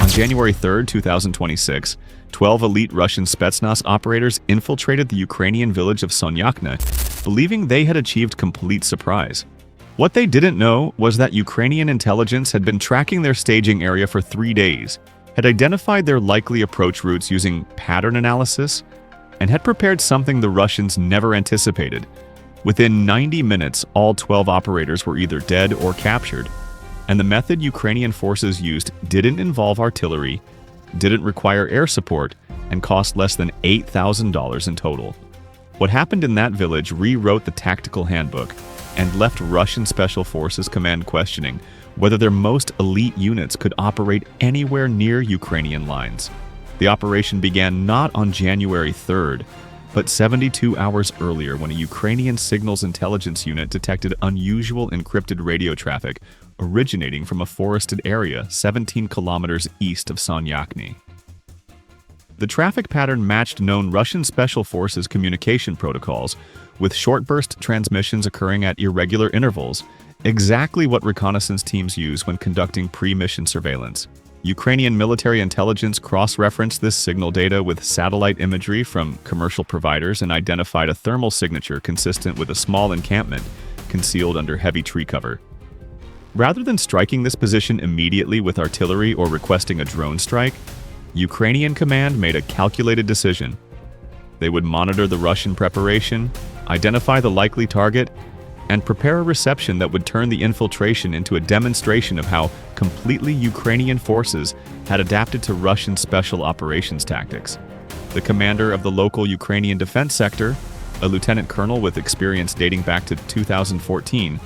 On January 3, 2026, 12 elite Russian Spetsnaz operators infiltrated the Ukrainian village of Sonyachne, believing they had achieved complete surprise. What they didn't know was that Ukrainian intelligence had been tracking their staging area for 3 days, had identified their likely approach routes using pattern analysis, and had prepared something the Russians never anticipated. Within 90 minutes, all 12 operators were either dead or captured, and the method Ukrainian forces used didn't involve artillery, didn't require air support, and cost less than $8,000 in total. What happened in that village rewrote the tactical handbook and left Russian Special Forces Command questioning whether their most elite units could operate anywhere near Ukrainian lines. The operation began not on January 3rd, but 72 hours earlier when a Ukrainian signals intelligence unit detected unusual encrypted radio traffic originating from a forested area 17 kilometers east of Sonyachne. The traffic pattern matched known Russian Special Forces communication protocols, with short-burst transmissions occurring at irregular intervals, exactly what reconnaissance teams use when conducting pre-mission surveillance. Ukrainian military intelligence cross-referenced this signal data with satellite imagery from commercial providers and identified a thermal signature consistent with a small encampment concealed under heavy tree cover. Rather than striking this position immediately with artillery or requesting a drone strike, Ukrainian command made a calculated decision. They would monitor the Russian preparation, identify the likely target, and prepare a reception that would turn the infiltration into a demonstration of how completely Ukrainian forces had adapted to Russian special operations tactics. The commander of the local Ukrainian defense sector, a lieutenant colonel with experience dating back to 2014,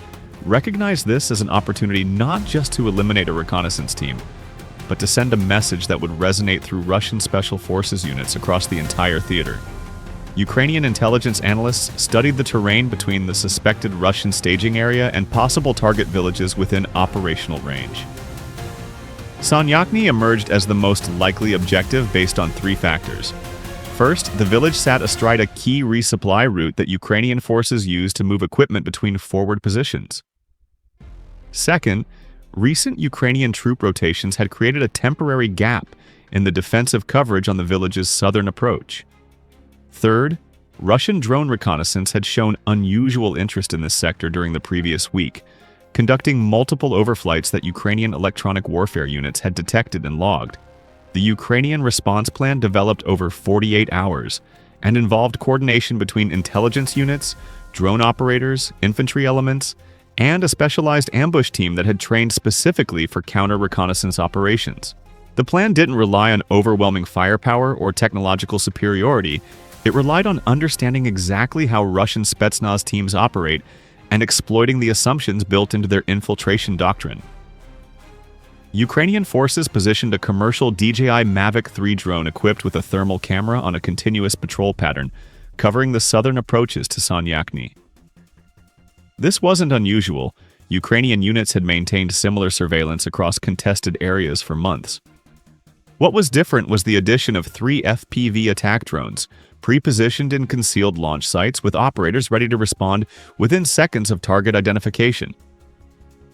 recognized this as an opportunity not just to eliminate a reconnaissance team, but to send a message that would resonate through Russian special forces units across the entire theater. Ukrainian intelligence analysts studied the terrain between the suspected Russian staging area and possible target villages within operational range. Sonyachne emerged as the most likely objective based on 3 factors. First, the village sat astride a key resupply route that Ukrainian forces used to move equipment between forward positions. Second, recent Ukrainian troop rotations had created a temporary gap in the defensive coverage on the village's southern approach. Third, Russian drone reconnaissance had shown unusual interest in this sector during the previous week, conducting multiple overflights that Ukrainian electronic warfare units had detected and logged. The Ukrainian response plan developed over 48 hours and involved coordination between intelligence units, drone operators, infantry elements, and a specialized ambush team that had trained specifically for counter-reconnaissance operations. The plan didn't rely on overwhelming firepower or technological superiority. It relied on understanding exactly how Russian Spetsnaz teams operate and exploiting the assumptions built into their infiltration doctrine. Ukrainian forces positioned a commercial DJI Mavic 3 drone equipped with a thermal camera on a continuous patrol pattern, covering the southern approaches to Sonyachne. This wasn't unusual. Ukrainian units had maintained similar surveillance across contested areas for months. What was different was the addition of 3 FPV attack drones, pre-positioned in concealed launch sites with operators ready to respond within seconds of target identification.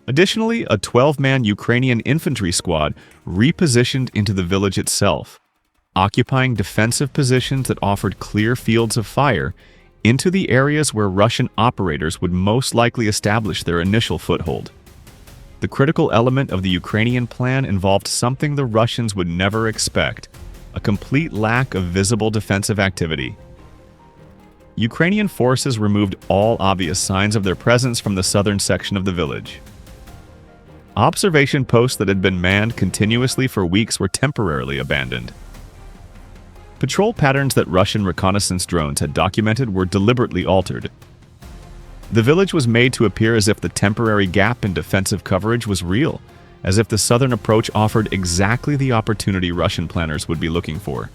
Additionally, a 12-man Ukrainian infantry squad repositioned into the village itself, occupying defensive positions that offered clear fields of fire into the areas where Russian operators would most likely establish their initial foothold. The critical element of the Ukrainian plan involved something the Russians would never expect: a complete lack of visible defensive activity. Ukrainian forces removed all obvious signs of their presence from the southern section of the village. Observation posts that had been manned continuously for weeks were temporarily abandoned. Patrol patterns that Russian reconnaissance drones had documented were deliberately altered. The village was made to appear as if the temporary gap in defensive coverage was real, as if the southern approach offered exactly the opportunity Russian planners would be looking for.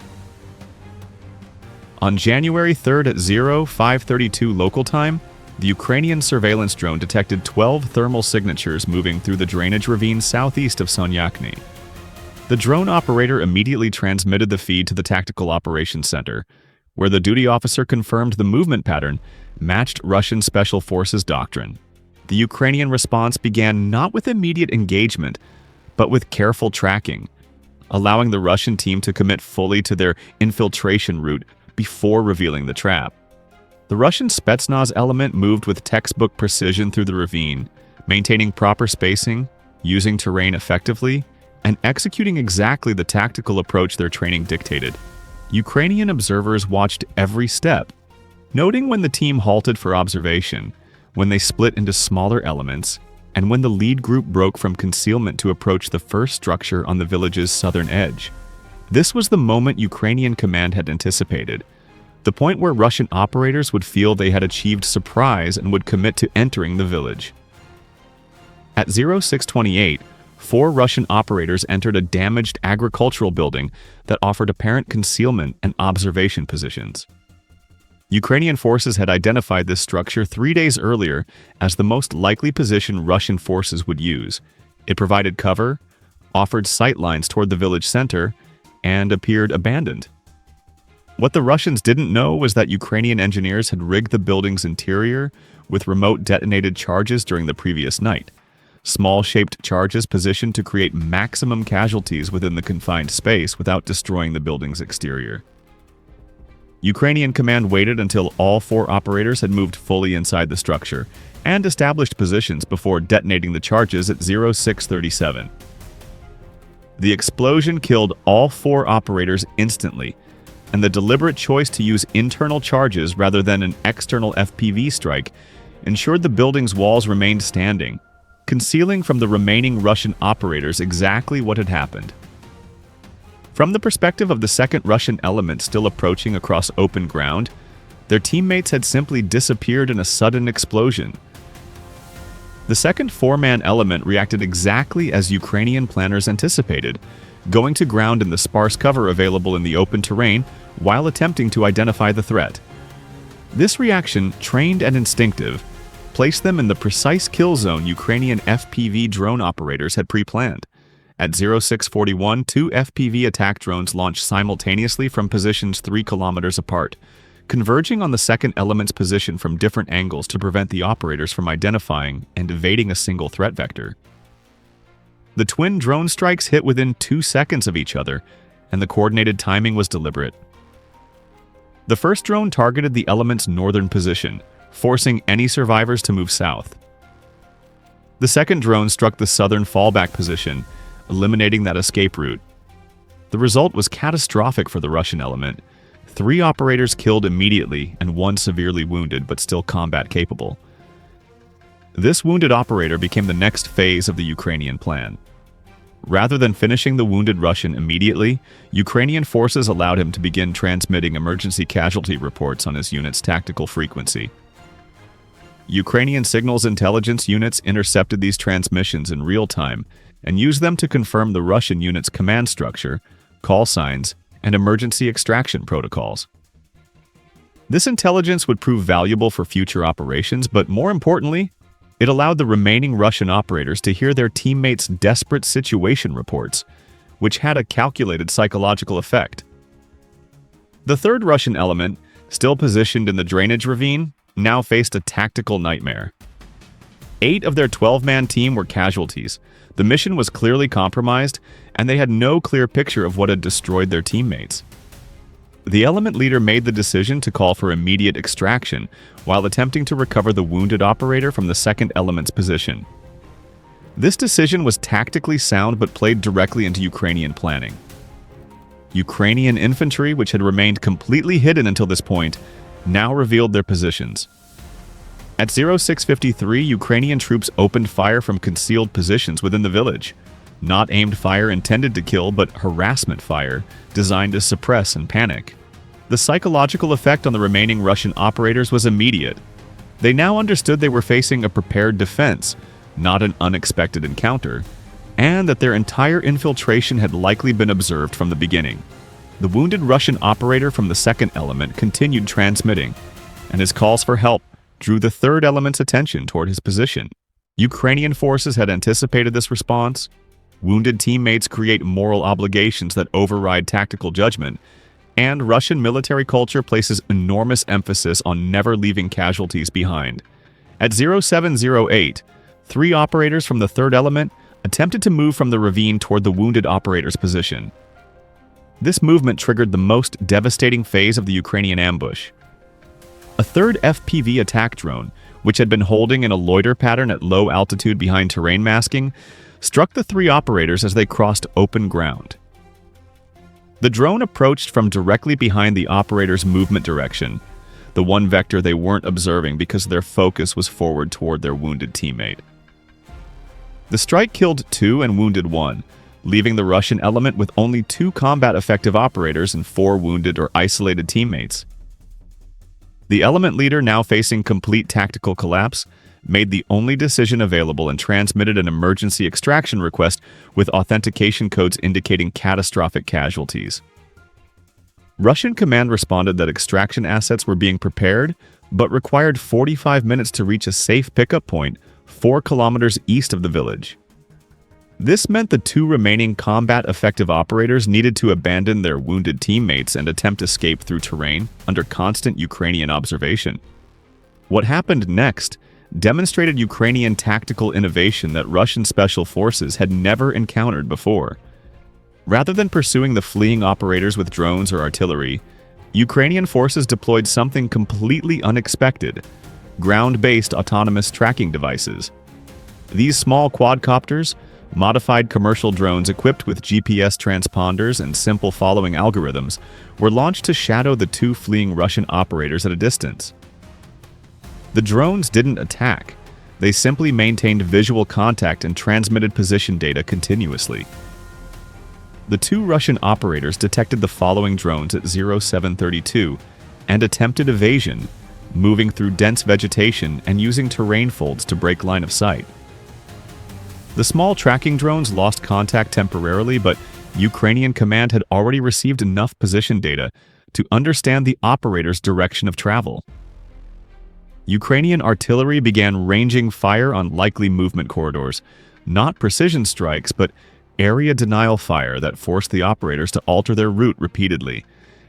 On January 3rd at 05:32 local time, the Ukrainian surveillance drone detected 12 thermal signatures moving through the drainage ravine southeast of Sonyachne. The drone operator immediately transmitted the feed to the Tactical Operations Center, where the duty officer confirmed the movement pattern matched Russian Special Forces doctrine. The Ukrainian response began not with immediate engagement, but with careful tracking. allowing the Russian team to commit fully to their infiltration route before revealing the trap. The Russian Spetsnaz element moved with textbook precision through the ravine, maintaining proper spacing, using terrain effectively, and executing exactly the tactical approach their training dictated. Ukrainian observers watched every step, noting when the team halted for observation, when they split into smaller elements, and when the lead group broke from concealment to approach the first structure on the village's southern edge. This was the moment Ukrainian command had anticipated, the point where Russian operators would feel they had achieved surprise and would commit to entering the village. At 0628, 4 Russian operators entered a damaged agricultural building that offered apparent concealment and observation positions. Ukrainian forces had identified this structure 3 days earlier as the most likely position Russian forces would use. It provided cover, offered sight lines toward the village center, and appeared abandoned. What the Russians didn't know was that Ukrainian engineers had rigged the building's interior with remote detonated charges during the previous night. Small-shaped charges positioned to create maximum casualties within the confined space without destroying the building's exterior. Ukrainian command waited until all 4 operators had moved fully inside the structure and established positions before detonating the charges at 0637. The explosion killed all 4 operators instantly, and the deliberate choice to use internal charges rather than an external FPV strike ensured the building's walls remained standing, concealing from the remaining Russian operators exactly what had happened. From the perspective of the second Russian element still approaching across open ground, their teammates had simply disappeared in a sudden explosion. The second 4-man element reacted exactly as Ukrainian planners anticipated, going to ground in the sparse cover available in the open terrain while attempting to identify the threat. This reaction, trained and instinctive, placed them in the precise kill zone Ukrainian FPV drone operators had pre-planned. At 0641, 2 FPV attack drones launched simultaneously from positions 3 kilometers apart, converging on the second element's position from different angles to prevent the operators from identifying and evading a single threat vector. The twin drone strikes hit within 2 seconds of each other, and the coordinated timing was deliberate. The first drone targeted the element's northern position, forcing any survivors to move south. The second drone struck the southern fallback position, eliminating that escape route. The result was catastrophic for the Russian element. 3 operators killed immediately and 1 severely wounded but still combat capable. This wounded operator became the next phase of the Ukrainian plan. Rather than finishing the wounded Russian immediately, Ukrainian forces allowed him to begin transmitting emergency casualty reports on his unit's tactical frequency. Ukrainian signals intelligence units intercepted these transmissions in real time and used them to confirm the Russian unit's command structure, call signs, and emergency extraction protocols. This intelligence would prove valuable for future operations, but more importantly, it allowed the remaining Russian operators to hear their teammates' desperate situation reports, which had a calculated psychological effect. The third Russian element, still positioned in the drainage ravine, now faced a tactical nightmare. 8 of their 12-man team were casualties. The mission was clearly compromised, and they had no clear picture of what had destroyed their teammates. The element leader made the decision to call for immediate extraction while attempting to recover the wounded operator from the second element's position. This decision was tactically sound but played directly into Ukrainian planning. Ukrainian infantry, which had remained completely hidden until this point, now revealed their positions. At 0653, Ukrainian troops opened fire from concealed positions within the village. Not aimed fire intended to kill, but harassment fire, designed to suppress and panic. The psychological effect on the remaining Russian operators was immediate. They now understood they were facing a prepared defense, not an unexpected encounter, and that their entire infiltration had likely been observed from the beginning. The wounded Russian operator from the second element continued transmitting, and his calls for help drew the third element's attention toward his position. Ukrainian forces had anticipated this response. Wounded teammates create moral obligations that override tactical judgment, and Russian military culture places enormous emphasis on never leaving casualties behind. At 0708, 3 operators from the third element attempted to move from the ravine toward the wounded operator's position. This movement triggered the most devastating phase of the Ukrainian ambush. A third FPV attack drone, which had been holding in a loiter pattern at low altitude behind terrain masking, struck the three operators as they crossed open ground. The drone approached from directly behind the operator's movement direction, the one vector they weren't observing because their focus was forward toward their wounded teammate. The strike killed 2 and wounded 1, leaving the Russian element with only 2 combat-effective operators and 4 wounded or isolated teammates. The element leader, now facing complete tactical collapse, made the only decision available and transmitted an emergency extraction request with authentication codes indicating catastrophic casualties. Russian command responded that extraction assets were being prepared, but required 45 minutes to reach a safe pickup point 4 kilometers east of the village. This meant the 2 remaining combat-effective operators needed to abandon their wounded teammates and attempt escape through terrain under constant Ukrainian observation. What happened next demonstrated Ukrainian tactical innovation that Russian special forces had never encountered before. Rather than pursuing the fleeing operators with drones or artillery, Ukrainian forces deployed something completely unexpected: ground-based autonomous tracking devices. These small quadcopters, modified commercial drones equipped with GPS transponders and simple following algorithms, were launched to shadow the 2 fleeing Russian operators at a distance. The drones didn't attack. They simply maintained visual contact and transmitted position data continuously. The 2 Russian operators detected the following drones at 0732 and attempted evasion, moving through dense vegetation and using terrain folds to break line of sight. The small tracking drones lost contact temporarily, but Ukrainian command had already received enough position data to understand the operator's direction of travel. Ukrainian artillery began ranging fire on likely movement corridors, not precision strikes, but area denial fire that forced the operators to alter their route repeatedly.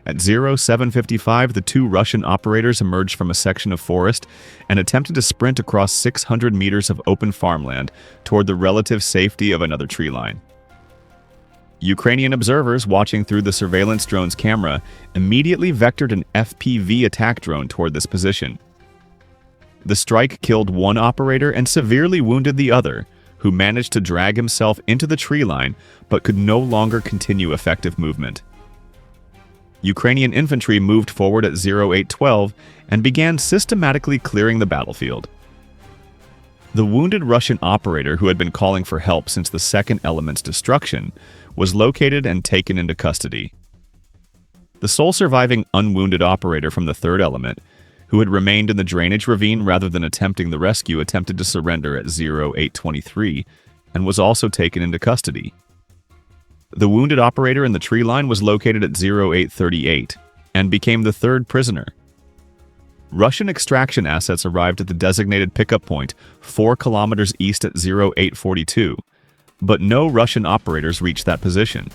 At 0755, the 2 Russian operators emerged from a section of forest and attempted to sprint across 600 meters of open farmland toward the relative safety of another tree line. Ukrainian observers watching through the surveillance drone's camera immediately vectored an FPV attack drone toward this position. The strike killed 1 operator and severely wounded the other, who managed to drag himself into the tree line but could no longer continue effective movement. Ukrainian infantry moved forward at 0812 and began systematically clearing the battlefield. The wounded Russian operator, who had been calling for help since the second element's destruction, was located and taken into custody. The sole surviving unwounded operator from the third element, who had remained in the drainage ravine rather than attempting the rescue, attempted to surrender at 0823 and was also taken into custody. The wounded operator in the tree line was located at 0838 and became the third prisoner. Russian extraction assets arrived at the designated pickup point 4 kilometers east at 0842, but no Russian operators reached that position.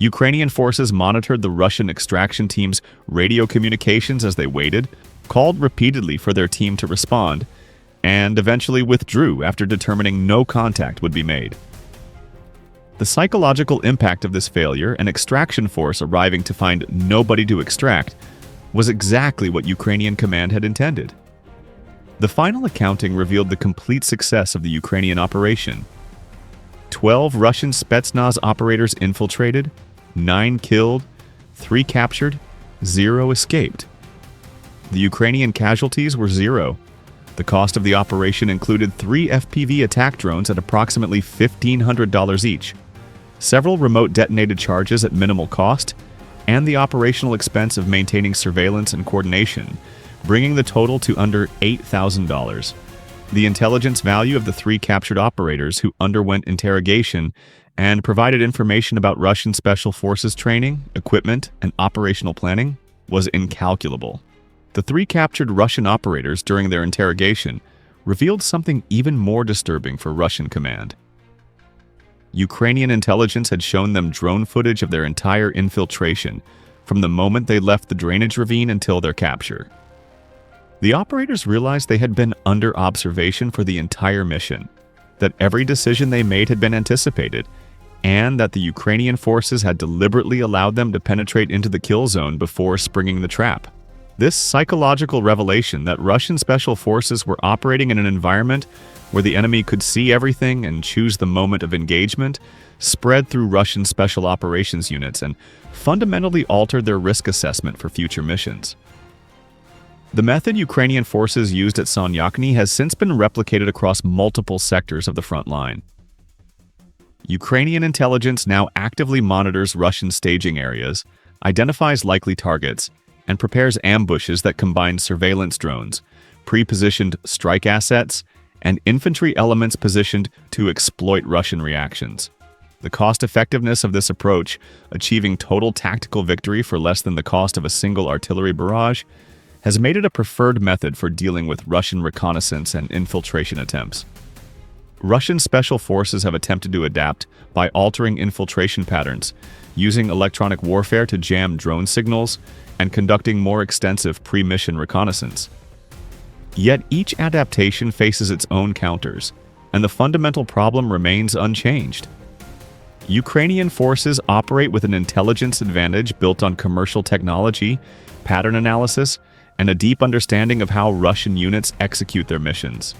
Ukrainian forces monitored the Russian extraction team's radio communications as they waited, called repeatedly for their team to respond, and eventually withdrew after determining no contact would be made. The psychological impact of this failure, an extraction force arriving to find nobody to extract, was exactly what Ukrainian command had intended. The final accounting revealed the complete success of the Ukrainian operation. 12 Russian Spetsnaz operators infiltrated, 9 killed, 3 captured, 0 escaped. The Ukrainian casualties were 0. The cost of the operation included 3 FPV attack drones at approximately $1,500 each, several remote detonated charges at minimal cost, and the operational expense of maintaining surveillance and coordination, bringing the total to under $8,000. The intelligence value of the 3 captured operators who underwent interrogation and provided information about Russian Special Forces training, equipment, and operational planning was incalculable. The 3 captured Russian operators during their interrogation revealed something even more disturbing for Russian command. Ukrainian intelligence had shown them drone footage of their entire infiltration, from the moment they left the drainage ravine until their capture. The operators realized they had been under observation for the entire mission. that every decision they made had been anticipated, and that the Ukrainian forces had deliberately allowed them to penetrate into the kill zone before springing the trap. This psychological revelation that Russian special forces were operating in an environment where the enemy could see everything and choose the moment of engagement spread through Russian special operations units and fundamentally altered their risk assessment for future missions. The method Ukrainian forces used at Sonyachne has since been replicated across multiple sectors of the front line. Ukrainian intelligence now actively monitors Russian staging areas, identifies likely targets, and prepares ambushes that combine surveillance drones, pre-positioned strike assets, and infantry elements positioned to exploit Russian reactions. The cost-effectiveness of this approach, achieving total tactical victory for less than the cost of a single artillery barrage, has made it a preferred method for dealing with Russian reconnaissance and infiltration attempts. Russian special forces have attempted to adapt by altering infiltration patterns, using electronic warfare to jam drone signals, and conducting more extensive pre-mission reconnaissance. Yet each adaptation faces its own counters, and the fundamental problem remains unchanged. Ukrainian forces operate with an intelligence advantage built on commercial technology, pattern analysis, and a deep understanding of how Russian units execute their missions.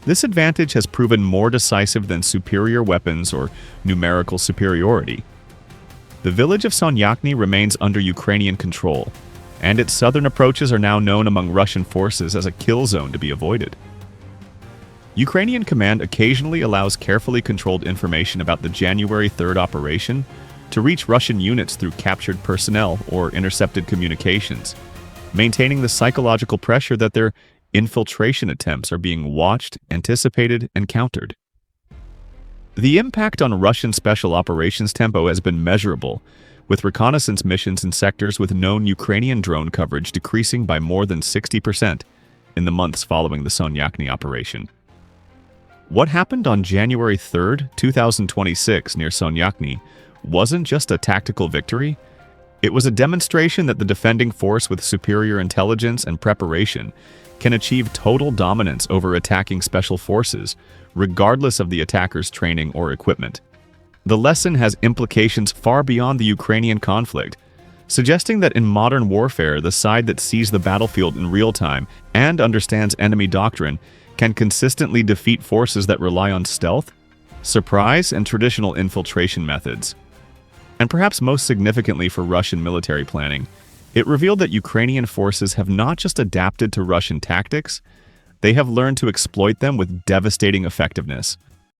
This advantage has proven more decisive than superior weapons or numerical superiority. The village of Sonyachne remains under Ukrainian control, and its southern approaches are now known among Russian forces as a kill zone to be avoided. Ukrainian command occasionally allows carefully controlled information about the January 3rd operation to reach Russian units through captured personnel or intercepted communications, maintaining the psychological pressure that their infiltration attempts are being watched, anticipated, and countered. The impact on Russian special operations tempo has been measurable, with reconnaissance missions in sectors with known Ukrainian drone coverage decreasing by more than 60% in the months following the Sonyachne operation. What happened on January 3, 2026 near Sonyachne wasn't just a tactical victory, it was a demonstration that the defending force with superior intelligence and preparation can achieve total dominance over attacking special forces, regardless of the attacker's training or equipment. The lesson has implications far beyond the Ukrainian conflict, suggesting that in modern warfare, the side that sees the battlefield in real time and understands enemy doctrine can consistently defeat forces that rely on stealth, surprise, and traditional infiltration methods. And perhaps most significantly for Russian military planning, it revealed that Ukrainian forces have not just adapted to Russian tactics, they have learned to exploit them with devastating effectiveness.